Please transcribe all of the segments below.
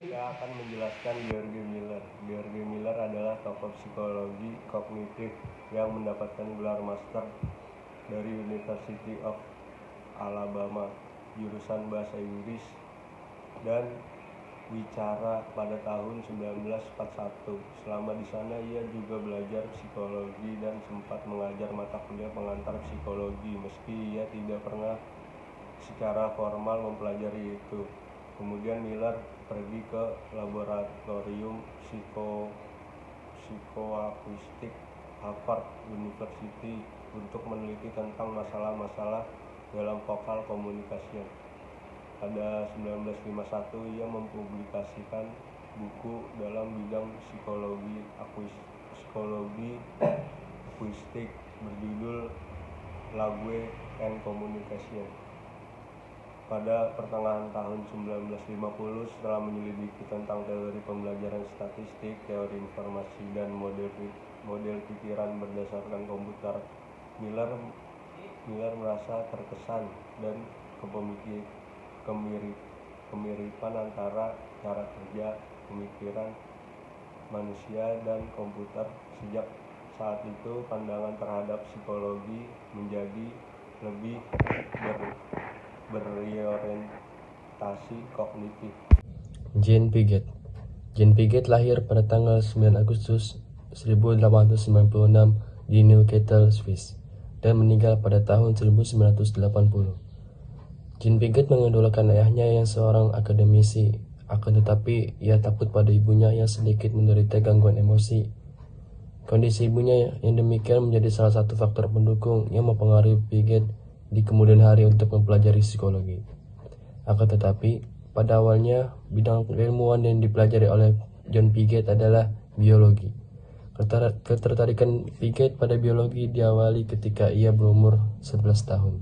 Saya akan menjelaskan George Miller. George Miller adalah tokoh psikologi kognitif yang mendapatkan gelar master dari University of Alabama, jurusan bahasa Inggris dan wicara pada tahun 1941. Selama di sana ia juga belajar psikologi dan sempat mengajar mata kuliah pengantar psikologi, meski ia tidak pernah secara formal mempelajari itu. Kemudian Miller pergi ke laboratorium psikoakustik Harvard University untuk meneliti tentang masalah-masalah dalam vokal komunikasi. Pada 1951 ia mempublikasikan buku dalam bidang psikologi akustik berjudul Language and Communication. Pada pertengahan tahun 1950, setelah menyelidiki tentang teori pembelajaran statistik, teori informasi, dan model pikiran berdasarkan komputer, Miller merasa terkesan dan kemiripan antara cara kerja pemikiran manusia dan komputer. Sejak saat itu, pandangan terhadap psikologi menjadi lebih berorientasi kognitif. Jean Piaget. Jean Piaget lahir pada tanggal 9 Agustus 1896 di Neuchâtel, Swiss, dan meninggal pada tahun 1980. Jean Piaget mengidolakan ayahnya yang seorang akademisi, akan tetapi ia takut pada ibunya yang sedikit menderita gangguan emosi. Kondisi ibunya yang demikian menjadi salah satu faktor pendukung yang mempengaruhi Piaget di kemudian hari untuk mempelajari psikologi. Akan tetapi, pada awalnya, bidang ilmuwan yang dipelajari oleh John Piaget adalah biologi. Ketertarikan Piaget pada biologi diawali ketika ia berumur 11 tahun.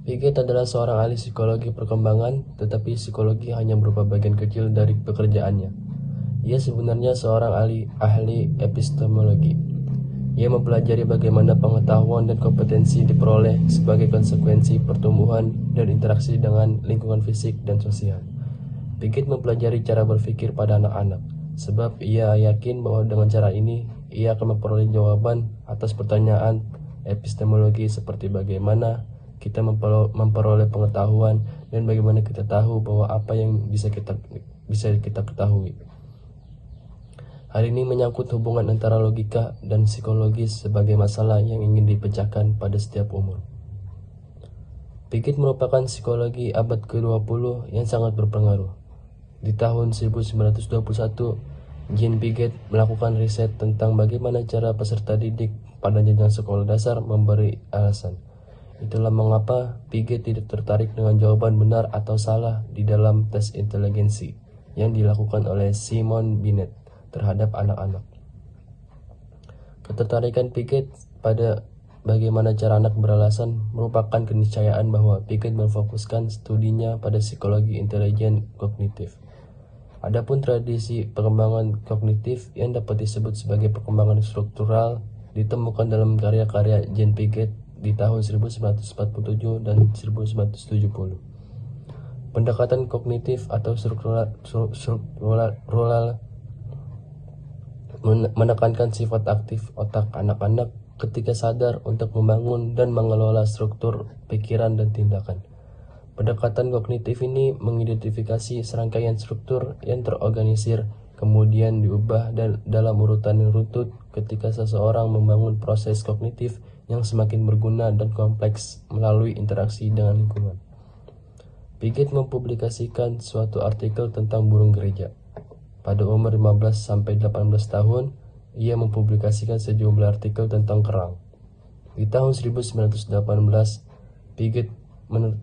Piaget adalah seorang ahli psikologi perkembangan, tetapi psikologi hanya berupa bagian kecil dari pekerjaannya. Ia sebenarnya seorang ahli epistemologi. Ia mempelajari bagaimana pengetahuan dan kompetensi diperoleh sebagai konsekuensi pertumbuhan dan interaksi dengan lingkungan fisik dan sosial. Piaget mempelajari cara berpikir pada anak-anak, sebab ia yakin bahwa dengan cara ini ia akan memperoleh jawaban atas pertanyaan epistemologi seperti bagaimana kita memperoleh pengetahuan dan bagaimana kita tahu bahwa apa yang bisa kita ketahui. Hal ini menyangkut hubungan antara logika dan psikologi sebagai masalah yang ingin dipecahkan pada setiap umur. Piaget merupakan psikologi abad ke-20 yang sangat berpengaruh. Di tahun 1921, Jean Piaget melakukan riset tentang bagaimana cara peserta didik pada jenjang sekolah dasar memberi alasan. Itulah mengapa Piaget tidak tertarik dengan jawaban benar atau salah di dalam tes inteligensi yang dilakukan oleh Simon Binet terhadap anak-anak. Ketertarikan Piaget pada bagaimana cara anak beralasan merupakan keniscayaan bahwa Piaget memfokuskan studinya pada psikologi intelijen kognitif. Adapun tradisi perkembangan kognitif yang dapat disebut sebagai perkembangan struktural ditemukan dalam karya-karya Jean Piaget di tahun 1947 dan 1970. Pendekatan kognitif atau struktural menekankan sifat aktif otak anak-anak ketika sadar untuk membangun dan mengelola struktur pikiran dan tindakan. Pendekatan kognitif ini mengidentifikasi serangkaian struktur yang terorganisir, kemudian diubah dalam urutan yang runtut ketika seseorang membangun proses kognitif yang semakin berguna dan kompleks melalui interaksi dengan lingkungan. Piaget mempublikasikan suatu artikel tentang burung gereja. Pada umur 15-18 tahun, ia mempublikasikan sejumlah artikel tentang kerang. Di tahun 1918, Piaget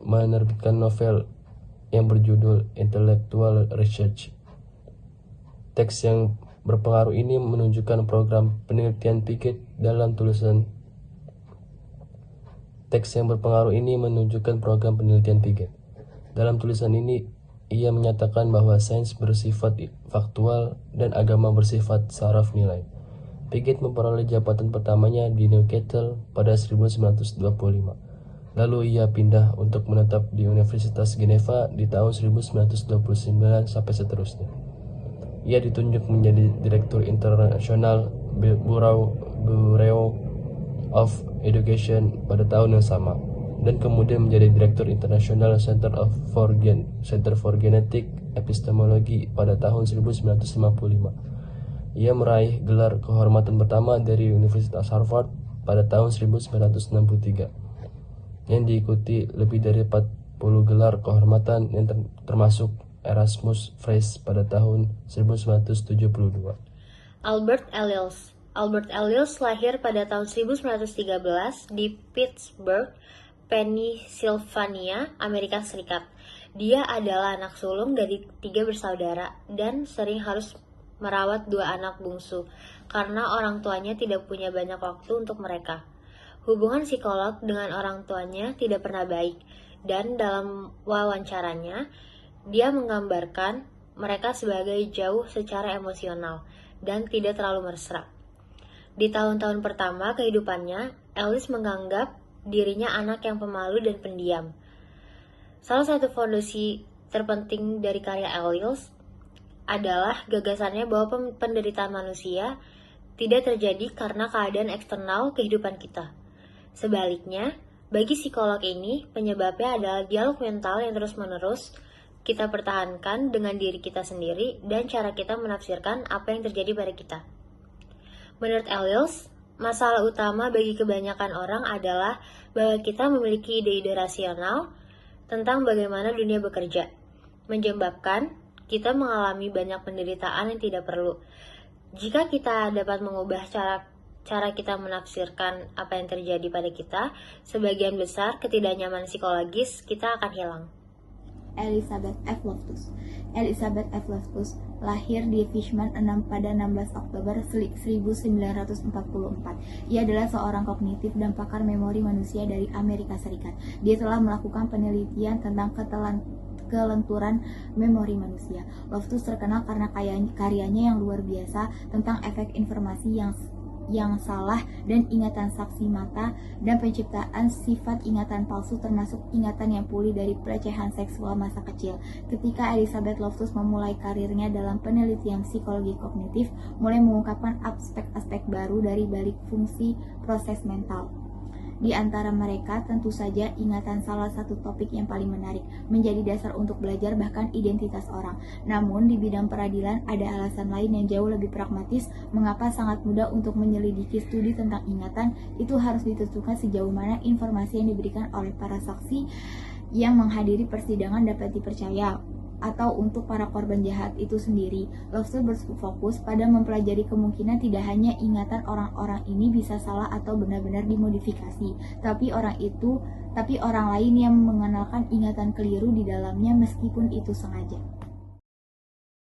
menerbitkan novel yang berjudul Intellectual Research. Teks yang berpengaruh ini menunjukkan program penelitian Piaget dalam tulisan. Dalam tulisan ini, ia menyatakan bahwa sains bersifat faktual dan agama bersifat saraf nilai. Piaget memperoleh jabatan pertamanya di Neuchâtel pada 1925. Lalu ia pindah untuk menetap di Universitas Geneva di tahun 1929 sampai seterusnya. Ia ditunjuk menjadi Direktur Internasional Bureau of Education pada tahun yang sama, dan kemudian menjadi Direktur Internasional Center for Genetic Epistemology pada tahun 1955. Ia meraih gelar kehormatan pertama dari Universitas Harvard pada tahun 1963. yang diikuti lebih dari 40 gelar kehormatan yang termasuk Erasmus Prize pada tahun 1972. Albert Ellis lahir pada tahun 1913 di Pittsburgh, Pennsylvania, Amerika Serikat. Dia adalah anak sulung dari 3 bersaudara dan sering harus merawat 2 anak bungsu karena orang tuanya tidak punya banyak waktu untuk mereka. Hubungan psikolog dengan orang tuanya tidak pernah baik, dan dalam wawancaranya, dia menggambarkan mereka sebagai jauh secara emosional dan tidak terlalu mesra. Di tahun-tahun pertama kehidupannya, Ellis menganggap dirinya anak yang pemalu dan pendiam. Salah satu fondasi terpenting dari karya Ellis adalah gagasannya bahwa penderitaan manusia tidak terjadi karena keadaan eksternal kehidupan kita. Sebaliknya, bagi psikolog ini, penyebabnya adalah dialog mental yang terus-menerus kita pertahankan dengan diri kita sendiri dan cara kita menafsirkan apa yang terjadi pada kita. Menurut Ellis, masalah utama bagi kebanyakan orang adalah bahwa kita memiliki ide-ide rasional tentang bagaimana dunia bekerja, menyebabkan kita mengalami banyak penderitaan yang tidak perlu. Jika kita dapat mengubah cara kita menafsirkan apa yang terjadi pada kita, sebagian besar ketidaknyamanan psikologis kita akan hilang. Elizabeth F. Loftus lahir di Fishman 6 pada 16 Oktober 1944. Ia adalah seorang kognitif dan pakar memori manusia dari Amerika Serikat. Dia telah melakukan penelitian tentang kelenturan memori manusia. Loftus terkenal karena karyanya yang luar biasa tentang efek informasi yang salah dan ingatan saksi mata dan penciptaan sifat ingatan palsu termasuk ingatan yang pulih dari pelecehan seksual masa kecil. Ketika Elizabeth Loftus memulai karirnya dalam penelitian psikologi kognitif, mulai mengungkapkan aspek-aspek baru dari balik fungsi proses mental. Di antara mereka, tentu saja ingatan salah satu topik yang paling menarik, menjadi dasar untuk belajar bahkan identitas orang. Namun, di bidang peradilan ada alasan lain yang jauh lebih pragmatis mengapa sangat mudah untuk menyelidiki studi tentang ingatan. Itu harus ditentukan sejauh mana informasi yang diberikan oleh para saksi yang menghadiri persidangan dapat dipercaya, atau untuk para korban jahat itu sendiri. Loftus berfokus pada mempelajari kemungkinan tidak hanya ingatan orang-orang ini bisa salah atau benar-benar dimodifikasi, tapi orang lain yang mengenalkan ingatan keliru di dalamnya meskipun itu sengaja.